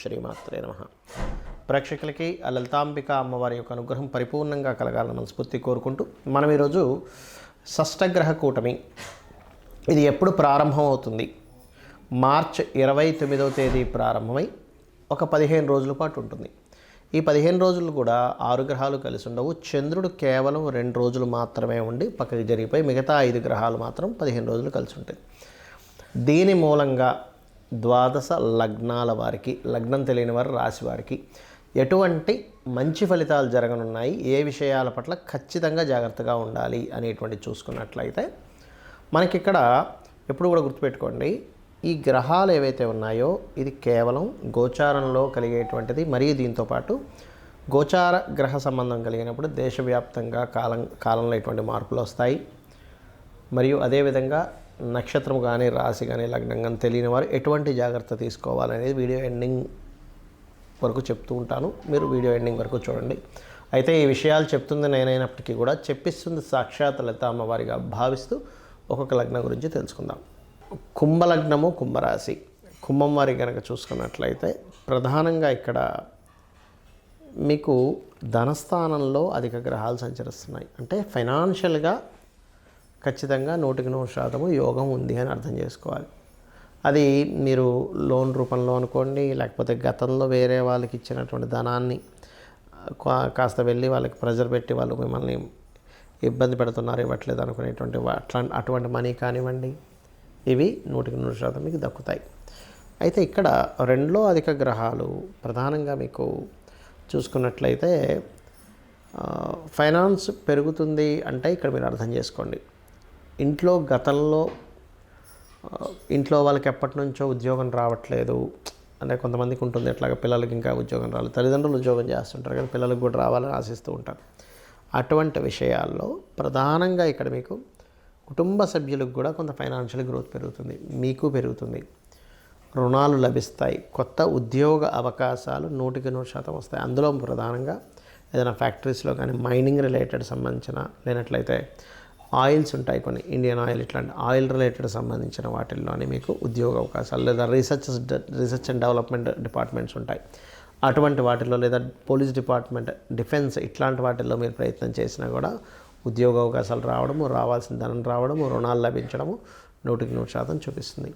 శ్రీమాత్రే నమః. ప్రేక్షకులకి ఆ లలితాంబిక అమ్మవారి యొక్క అనుగ్రహం పరిపూర్ణంగా కలగాలని మనస్ఫూర్తి కోరుకుంటూ మనం ఈరోజు షష్టగ్రహ కూటమి ఇది ఎప్పుడు ప్రారంభం అవుతుంది? మార్చ్ 29వ తేదీ ప్రారంభమై ఒక 15 రోజుల పాటు ఉంటుంది. ఈ 15 రోజులు కూడా 6 గ్రహాలు కలిసి ఉండవు. చంద్రుడు కేవలం 2 రోజులు మాత్రమే ఉండి పక్కకి జరిగిపోయి మిగతా 5 గ్రహాలు మాత్రం 15 రోజులు కలిసి ఉంటాయి. దీని మూలంగా ద్వాదశ లగ్నాల వారికి, లగ్నం తెలియని వారు రాశి వారికి ఎటువంటి మంచి ఫలితాలు జరగనున్నాయి, ఏ విషయాల పట్ల ఖచ్చితంగా జాగ్రత్తగా ఉండాలి అనేటువంటి చూసుకున్నట్లయితే మనకిక్కడ ఎప్పుడు కూడా గుర్తుపెట్టుకోండి, ఈ గ్రహాలు ఏవైతే ఉన్నాయో ఇది కేవలం గోచారంలో కలిగేటువంటిది. మరియు దీంతోపాటు గోచార గ్రహ సంబంధం కలిగినప్పుడు దేశవ్యాప్తంగా కాలంలో ఎటువంటి మార్పులు వస్తాయి. మరియు అదేవిధంగా నక్షత్రం కానీ రాశి కానీ లగ్నం కానీ తెలియని వారు ఎటువంటి జాగ్రత్త తీసుకోవాలనేది వీడియో ఎండింగ్ వరకు చెప్తూ ఉంటాను. మీరు వీడియో ఎండింగ్ వరకు చూడండి. అయితే ఈ విషయాలు చెప్తుంది నేనైనప్పటికీ కూడా చెప్పిస్తుంది సాక్షాత్ లలిత అమ్మవారిగా భావిస్తూ ఒక్కొక్క లగ్నం గురించి తెలుసుకుందాం. కుంభలగ్నము, కుంభరాశి. కుంభం వారి కనుక చూసుకున్నట్లయితే ప్రధానంగా ఇక్కడ మీకు ధనస్థానంలో అధిక గ్రహాలు సంచరిస్తున్నాయి. అంటే ఫైనాన్షియల్గా ఖచ్చితంగా 100% యోగం ఉంది అని అర్థం చేసుకోవాలి. అది మీరు లోన్ రూపంలో అనుకోండి, లేకపోతే గతంలో వేరే వాళ్ళకి ఇచ్చినటువంటి ధనాన్ని కాస్త వెళ్ళి వాళ్ళకి ప్రెజర్ పెట్టి వాళ్ళు మిమ్మల్ని ఇబ్బంది పెడుతున్నారు, ఇవ్వట్లేదు అనుకునేటువంటి అటువంటి మనీ కానివ్వండి, ఇవి 100% మీకు దక్కుతాయి. అయితే ఇక్కడ 2లో అధిక గ్రహాలు ప్రధానంగా మీకు చూసుకున్నట్లయితే ఫైనాన్స్ పెరుగుతుంది అంటే ఇక్కడ మీరు అర్థం చేసుకోండి, గతంలో ఇంట్లో వాళ్ళకి ఎప్పటి నుంచో ఉద్యోగం రావట్లేదు అంటే కొంతమందికి ఉంటుంది. ఎట్లాగా పిల్లలకి ఇంకా ఉద్యోగం రాలేదు, తల్లిదండ్రులు ఉద్యోగం చేస్తుంటారు కానీ పిల్లలకు కూడా రావాలని ఆశిస్తూ ఉంటారు. అటువంటి విషయాల్లో ప్రధానంగా ఇక్కడ మీకు కుటుంబ సభ్యులకు కూడా కొంత ఫైనాన్షియల్ గ్రోత్ పెరుగుతుంది, మీకు పెరుగుతుంది, రుణాలు లభిస్తాయి, కొత్త ఉద్యోగ అవకాశాలు 100% వస్తాయి. అందులో ప్రధానంగా ఏదైనా ఫ్యాక్టరీస్లో కానీ మైనింగ్ రిలేటెడ్ సంబంధించిన, లేనట్లయితే ఆయిల్స్ ఉంటాయి కొన్ని, ఇండియన్ ఆయిల్, ఇట్లాంటి ఆయిల్ రిలేటెడ్ సంబంధించిన వాటిల్లోని మీకు ఉద్యోగ అవకాశాలు, లేదా రీసెర్చ్ అండ్ డెవలప్మెంట్ డిపార్ట్మెంట్స్ ఉంటాయి, అటువంటి వాటిల్లో, లేదా పోలీస్ డిపార్ట్మెంట్, డిఫెన్స్, ఇట్లాంటి వాటిల్లో మీరు ప్రయత్నం చేసినా కూడా ఉద్యోగ అవకాశాలు రావడము, రావాల్సిన ధనం రావడము, రుణాలు లభించడము 100% చూపిస్తుంది.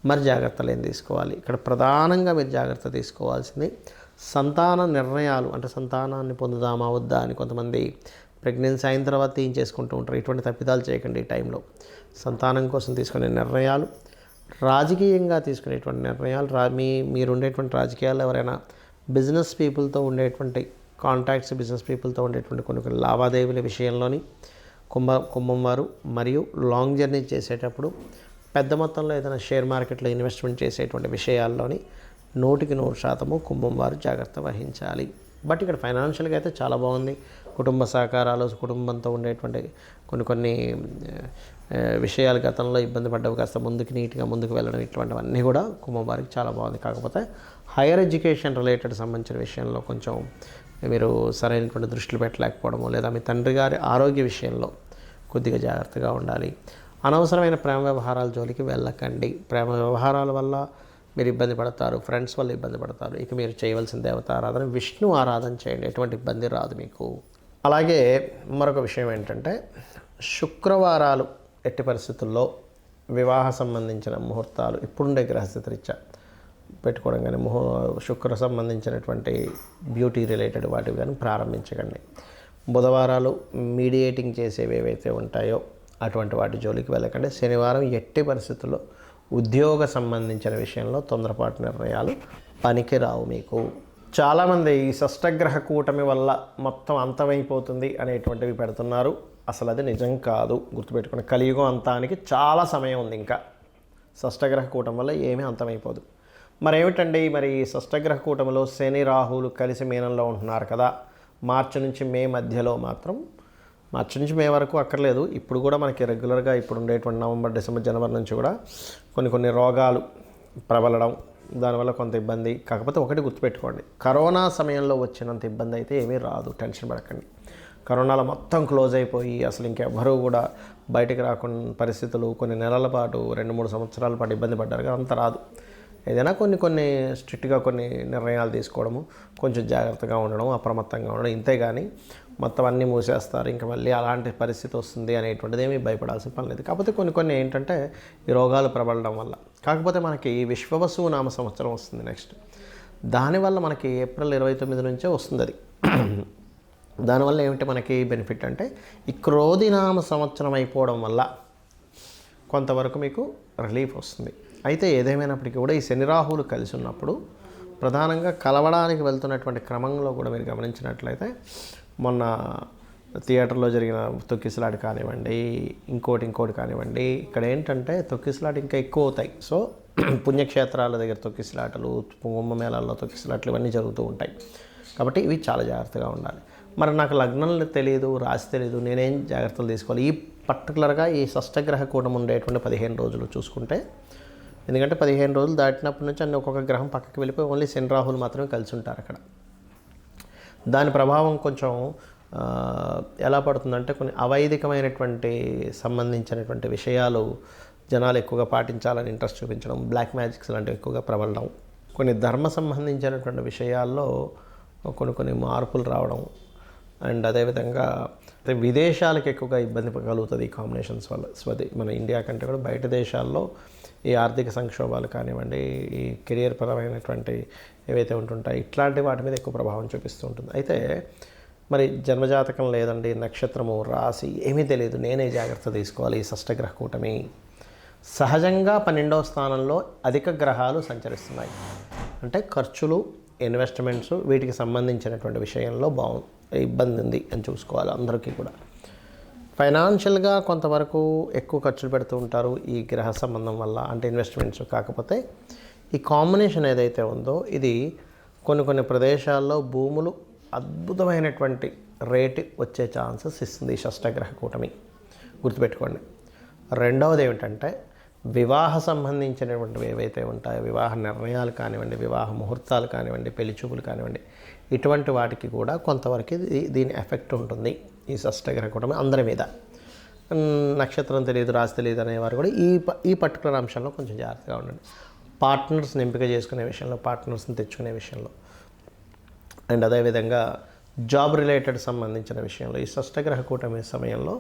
మరి జాగ్రత్తలు ఏం తీసుకోవాలి? ఇక్కడ ప్రధానంగా మీరు జాగ్రత్త తీసుకోవాల్సింది సంతాన నిర్ణయాలు. అంటే సంతానాన్ని పొందుదామా వద్దా అని కొంతమంది ప్రెగ్నెన్సీ అయిన తర్వాత ఏం చేసుకుంటూ ఉంటారు. ఇటువంటి తప్పిదాలు చేయకండి. ఈ టైంలో సంతానం కోసం తీసుకునే నిర్ణయాలు, రాజకీయంగా తీసుకునేటువంటి నిర్ణయాలు, మీరు ఉండేటువంటి రాజకీయాల్లో ఎవరైనా బిజినెస్ పీపుల్తో ఉండేటువంటి కాంటాక్ట్స్, బిజినెస్ పీపుల్తో ఉండేటువంటి కొన్ని లావాదేవీల విషయంలోని కుంభం వారు, మరియు లాంగ్ జర్నీ చేసేటప్పుడు పెద్ద మొత్తంలో ఏదైనా షేర్ మార్కెట్లో ఇన్వెస్ట్మెంట్ చేసేటువంటి విషయాల్లోని 100% కుంభం వారు జాగ్రత్త వహించాలి. బట్ ఇక్కడ ఫైనాన్షియల్గా అయితే చాలా బాగుంది. కుటుంబ సహకారాలు, కుటుంబంతో ఉండేటువంటి కొన్ని విషయాలు గతంలో ఇబ్బంది పడ్డవి కాస్త నీట్గా ముందుకు వెళ్ళడం, ఇటువంటివన్నీ కూడా కుంభం వారికి చాలా బాగుంది. కాకపోతే హైయర్ ఎడ్యుకేషన్ రిలేటెడ్ సంబంధించిన విషయంలో కొంచెం మీరు సరైనటువంటి దృష్టిలో పెట్టలేకపోవడము, లేదా మీ తండ్రి గారి ఆరోగ్య విషయంలో కొద్దిగా జాగ్రత్తగా ఉండాలి. అనవసరమైన ప్రేమ వ్యవహారాల జోలికి వెళ్ళకండి. ప్రేమ వ్యవహారాల వల్ల మీరు ఇబ్బంది పడతారు, ఫ్రెండ్స్ వల్ల ఇబ్బంది పడతారు. ఇక మీరు చేయవలసిన దేవత ఆరాధన, విష్ణు ఆరాధన చేయండి, ఎటువంటి ఇబ్బంది రాదు మీకు. అలాగే మరొక విషయం ఏంటంటే, శుక్రవారాలు ఎట్టి పరిస్థితుల్లో వివాహ సంబంధించిన ముహూర్తాలు ఇప్పుడుండే గ్రహస్థితి రీత్యా పెట్టుకోవడం కానీ, శుక్ర సంబంధించినటువంటి బ్యూటీ రిలేటెడ్ వాటివి కానీ ప్రారంభించకండి. బుధవారాలు మీడియేటింగ్ చేసేవి ఏవైతే ఉంటాయో అటువంటి వాటి జోలికి వెళ్ళకండి. శనివారం ఎట్టి పరిస్థితుల్లో ఉద్యోగ సంబంధించిన విషయంలో తొందరపాటు నిర్ణయాలు పనికిరావు మీకు. చాలామంది ఈ షష్టగ్రహ కూటమి వల్ల మొత్తం అంతమైపోతుంది అనేటువంటివి పెడుతున్నారు. అసలు అది నిజం కాదు, గుర్తుపెట్టుకుని. కలియుగం అంతానికి చాలా సమయం ఉంది. ఇంకా షష్టగ్రహ కూటమి వల్ల ఏమీ అంతమైపోదు. మరేమిటండి మరి షష్టగ్రహ కూటమిలో శని రాహువులు కలిసి మీనంలో ఉంటున్నారు కదా, మార్చి నుంచి మే మధ్యలో మాత్రం, మార్చి నుంచి మే వరకు అక్కర్లేదు, ఇప్పుడు కూడా మనకి రెగ్యులర్గా ఇప్పుడు ఉండేటువంటి నవంబర్, డిసెంబర్, జనవరి నుంచి కూడా కొన్ని రోగాలు ప్రబలడం, దానివల్ల కొంత ఇబ్బంది. కాకపోతే ఒకటి గుర్తుపెట్టుకోండి, కరోనా సమయంలో వచ్చినంత ఇబ్బంది అయితే ఏమీ రాదు, టెన్షన్ పడకండి. కరోనాలో మొత్తం క్లోజ్ అయిపోయి అసలు ఇంకెవ్వరూ కూడా బయటికి రాకుండా పరిస్థితులు కొన్ని నెలల పాటు, 2-3 సంవత్సరాల పాటు ఇబ్బంది పడ్డారు కదా, అంత రాదు. ఏదైనా కొన్ని కొన్ని స్ట్రిక్ట్గా కొన్ని నిర్ణయాలు తీసుకోవడము, కొంచెం జాగ్రత్తగా ఉండడం, అప్రమత్తంగా ఉండడం, ఇంతే కానీ మొత్తం అన్నీ మూసేస్తారు ఇంకా మళ్ళీ అలాంటి పరిస్థితి వస్తుంది అనేటువంటిది ఏమీ భయపడాల్సిన పని లేదు. కాకపోతే కొన్ని కొన్ని ఏంటంటే ఈ రోగాలు ప్రబలడం వల్ల, కాకపోతే మనకి విశ్వవసువు నామ సంవత్సరం వస్తుంది నెక్స్ట్. దానివల్ల మనకి ఏప్రిల్ 29 నుంచే వస్తుంది అది. దానివల్ల ఏమిటి మనకి బెనిఫిట్ అంటే ఈ క్రోధినామ సంవత్సరం అయిపోవడం వల్ల కొంతవరకు మీకు రిలీఫ్ వస్తుంది. అయితే ఏదేమైనప్పటికీ కూడా ఈ శని రాహువులు కలిసి ఉన్నప్పుడు ప్రధానంగా కలవడానికి వెళ్తున్నటువంటి క్రమంలో కూడా మీరు గమనించినట్లయితే మొన్న థియేటర్లో జరిగిన తొక్కిసలాట కానివ్వండి, ఇంకోటి కానివ్వండి, ఇక్కడ ఏంటంటే తొక్కిసలాట ఇంకా ఎక్కువ అవుతాయి. సో పుణ్యక్షేత్రాల దగ్గర తొక్కిసలాటలు, కుంభమేళాల్లో తొక్కిసలాటలు ఇవన్నీ జరుగుతూ ఉంటాయి. కాబట్టి ఇవి చాలా జాగ్రత్తగా ఉండాలి. మరి నాకు లగ్నం తెలియదు, రాశి తెలియదు, నేనేం జాగ్రత్తలు తీసుకోవాలి? ఈ పర్టికులర్గా ఈ షష్టగ్రహ కూటం ఉండేటువంటి 15 రోజులు చూసుకుంటే, ఎందుకంటే 15 రోజులు దాటినప్పటి నుంచి అన్ని ఒక్కొక్క గ్రహం పక్కకి వెళ్ళిపోయి ఓన్లీ శని రాహులు మాత్రమే కలిసి ఉంటారు అక్కడ. దాని ప్రభావం కొంచెం ఎలా పడుతుందంటే కొన్ని అవైదికమైనటువంటి సంబంధించినటువంటి విషయాలు జనాలు ఎక్కువగా పాటించాలని ఇంట్రెస్ట్ చూపించడం, బ్లాక్ మ్యాజిక్స్ లాంటివి ఎక్కువగా ప్రబలడం, కొన్ని ధర్మ సంబంధించినటువంటి విషయాల్లో కొన్ని మార్పులు రావడం, అండ్ అదేవిధంగా విదేశాలకు ఎక్కువగా ఇబ్బంది కలుగుతుంది ఈ కాంబినేషన్స్ వల్ల. మన ఇండియా కంటే కూడా బయట దేశాల్లో ఈ ఆర్థిక సంక్షోభాలు కానివ్వండి, ఈ కెరియర్ పరమైనటువంటి ఏవైతే ఉంటుంటాయి ఇట్లాంటి వాటి మీద ఎక్కువ ప్రభావం చూపిస్తూ ఉంటుంది. అయితే మరి జన్మజాతకం లేదండి, నక్షత్రము, రాశి ఏమీ తెలియదు, నేనే జాగ్రత్త తీసుకోవాలి. ఈ షష్టగ్రహ కూటమి సహజంగా 12వ స్థానంలో అధిక గ్రహాలు సంచరిస్తున్నాయి. అంటే ఖర్చులు, ఇన్వెస్ట్మెంట్స్ వీటికి సంబంధించినటువంటి విషయంలో ఇబ్బంది ఉంది అని చూసుకోవాలి. అందరికీ కూడా ఫైనాన్షియల్గా కొంతవరకు ఎక్కువ ఖర్చులు పెడుతూ ఉంటారు ఈ గ్రహ సంబంధం వల్ల, అంటే ఇన్వెస్ట్మెంట్స్. కాకపోతే ఈ కాంబినేషన్ ఏదైతే ఉందో ఇది కొన్ని ప్రదేశాల్లో భూములు అద్భుతమైనటువంటి రేటు వచ్చే ఛాన్సెస్ ఇస్తుంది ఈ షష్టగ్రహ కూటమి, గుర్తుపెట్టుకోండి. రెండవది ఏమిటంటే వివాహ సంబంధించినటువంటివి ఏవైతే ఉంటాయో, వివాహ నిర్ణయాలు కానివ్వండి, వివాహ ముహూర్తాలు కానివ్వండి, పెళ్లి చూపులు కానివ్వండి, ఇటువంటి వాటికి కూడా కొంతవరకు దీని ఎఫెక్ట్ ఉంటుంది ఈ షష్టగ్రహ కూటమి అందరి మీద. నక్షత్రం తెలియదు, రాశి తెలియదు అనేవారు కూడా ఈ పర్టికులర్ అంశంలో కొంచెం జాగ్రత్తగా ఉండండి. పార్ట్నర్స్ని ఎంపిక చేసుకునే విషయంలో, పార్ట్నర్స్ని తెచ్చుకునే విషయంలో, అండ్ అదేవిధంగా జాబ్ రిలేటెడ్ సంబంధించిన విషయంలో ఈ షష్టగ్రహ కూటమి సమయంలో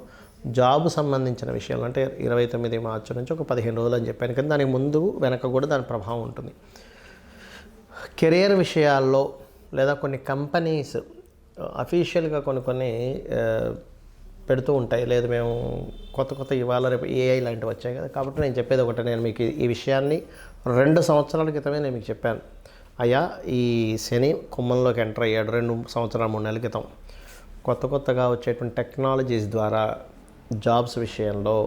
జాబ్ సంబంధించిన విషయాలు అంటే 29 మార్చి నుంచి ఒక 15 రోజులు అని చెప్పాను, కానీ దానికి ముందు వెనక కూడా దాని ప్రభావం ఉంటుంది. కెరియర్ విషయాల్లో లేదా కొన్ని కంపెనీస్ అఫీషియల్గా కొన్ని పెడుతూ ఉంటాయి, లేదు మేము కొత్త ఇవాళ రేపు ఏఐ లాంటివి వచ్చాయి కదా. కాబట్టి నేను చెప్పేది ఒకటే, నేను మీకు ఈ విషయాన్ని 2 సంవత్సరాల క్రితమే నేను మీకు చెప్పాను. అయ్యా ఈ శని కుంభంలోకి ఎంటర్ అయ్యాడు 2 సంవత్సరాలు 3 నెలల క్రితం. కొత్తగా వచ్చేటువంటి టెక్నాలజీస్ ద్వారా జాబ్స్ విషయంలో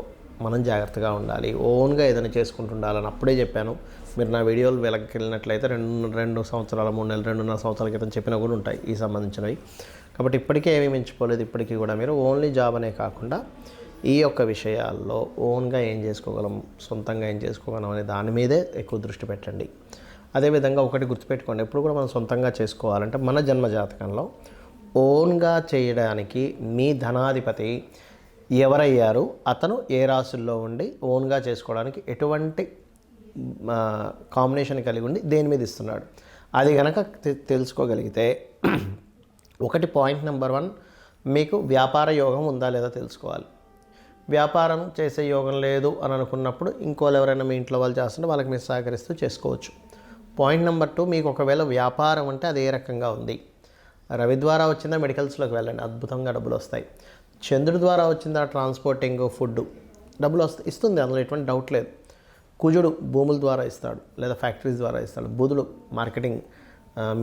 మనం జాగ్రత్తగా ఉండాలి, ఓన్గా ఏదైనా చేసుకుంటుండాలని అప్పుడే చెప్పాను. మీరు నా వీడియోలు వెళ్ళకెళ్ళినట్లయితే 2 సంవత్సరాలు 3 నెలలు 2.5 సంవత్సరాల క్రితం చెప్పినా కూడా ఉంటాయి ఈ సంబంధించినవి. కాబట్టి ఇప్పటికే ఏమీ మించిపోలేదు. ఇప్పటికీ కూడా మీరు ఓన్లీ జాబ్ అనే కాకుండా ఈ యొక్క విషయాల్లో ఓన్గా ఏం చేసుకోగలం, సొంతంగా ఏం చేసుకోగలం అనే దాని మీదే ఎక్కువ దృష్టి పెట్టండి. అదేవిధంగా ఒకటి గుర్తుపెట్టుకోండి, ఎప్పుడు కూడా మనం సొంతంగా చేసుకోవాలంటే మన జన్మజాతకంలో ఓన్గా చేయడానికి మీ ధనాధిపతి ఎవరయ్యారు, అతను ఏ రాశుల్లో ఉండి ఓన్గా చేసుకోవడానికి ఎటువంటి కాంబినేషన్ కలిగి ఉండి దేని మీద ఇస్తున్నాడు, అది కనుక తెలుసుకోగలిగితే ఒకటి పాయింట్ నెంబర్ 1 మీకు వ్యాపార యోగం ఉందా లేదా తెలుసుకోవాలి. వ్యాపారం చేసే యోగం లేదు అని అనుకున్నప్పుడు ఇంకోళ్ళు ఎవరైనా మీ ఇంట్లో వాళ్ళు చేస్తుంటే వాళ్ళకి మీరు సహకరిస్తూ చేసుకోవచ్చు. పాయింట్ నెంబర్ 2 మీకు ఒకవేళ వ్యాపారం అంటే అది ఏ రకంగా ఉంది. రవి ద్వారా వచ్చిందా మెడికల్స్లోకి వెళ్ళండి, అద్భుతంగా డబ్బులు వస్తాయి. చంద్రుడి ద్వారా వచ్చిందా ట్రాన్స్పోర్టింగ్, ఫుడ్ డబ్బులు ఇస్తుంది, అందులో ఎటువంటి డౌట్ లేదు. కుజుడు భూముల ద్వారా ఇస్తాడు లేదా ఫ్యాక్టరీస్ ద్వారా ఇస్తాడు. బుధుడు మార్కెటింగ్,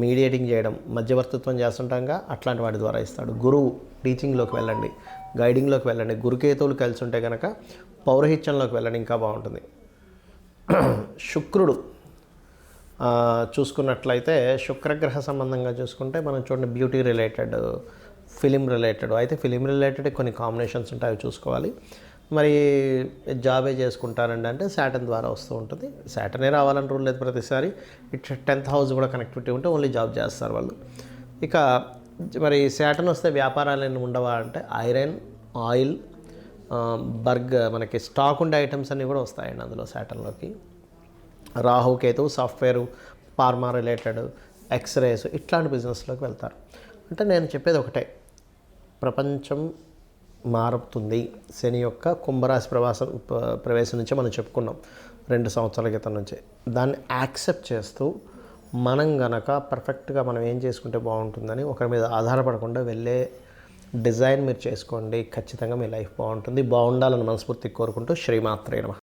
మీడియేటింగ్ చేయడం, మధ్యవర్తిత్వం చేస్తుంటాగా అట్లాంటి వాటి ద్వారా ఇస్తాడు. గురువు టీచింగ్లోకి వెళ్ళండి, గైడింగ్లోకి వెళ్ళండి. గురుకేతువులు కలిసి ఉంటే కనుక పౌరహిత్యంలోకి వెళ్ళండి, ఇంకా బాగుంటుంది. శుక్రుడు చూసుకున్నట్లయితే శుక్రగ్రహ సంబంధంగా చూసుకుంటే మనం చూడండి బ్యూటీ రిలేటెడ్, ఫిలిం రిలేటెడ్, అయితే ఫిలిం రిలేటెడ్ కొన్ని కాంబినేషన్స్ ఉంటాయి, అవి చూసుకోవాలి. మరి జాబే చేసుకుంటారండి అంటే శాటర్న్ ద్వారా వస్తూ ఉంటుంది. శాటర్నే రావాలని రూల్ లేదు ప్రతిసారి. 10th హౌస్ కూడా కనెక్టివిటీ ఉంటే ఓన్లీ జాబ్ చేస్తారు వాళ్ళు. ఇక మరి శాటర్న్ వస్తే వ్యాపారాలు ఉండవా అంటే ఐరన్, ఆయిల్, మనకి స్టాక్ ఉండే ఐటమ్స్ అన్నీ కూడా వస్తాయండి అందులో శాటర్న్లోకి. Rahu Ketu software, pharma related, X-rays ఇట్లాంటి బిజినెస్లోకి వెళ్తారు. అంటే నేను చెప్పేది ఒకటే, ప్రపంచం మారుతుంది. శని యొక్క కుంభరాశి ప్రవేశం నుంచే మనం చెప్పుకున్నాం 2 సంవత్సరాల క్రితం నుంచి. దాన్ని యాక్సెప్ట్ చేస్తూ మనం గనక పర్ఫెక్ట్గా మనం ఏం చేసుకుంటే బాగుంటుందని ఒకరి మీద ఆధారపడకుండా వెళ్ళే డిజైన్ మీరు చేసుకోండి. ఖచ్చితంగా మీ లైఫ్ బాగుంటుంది. బాగుండాలని మనస్ఫూర్తిగా కోరుకుంటూ శ్రీమాత్రే నమః.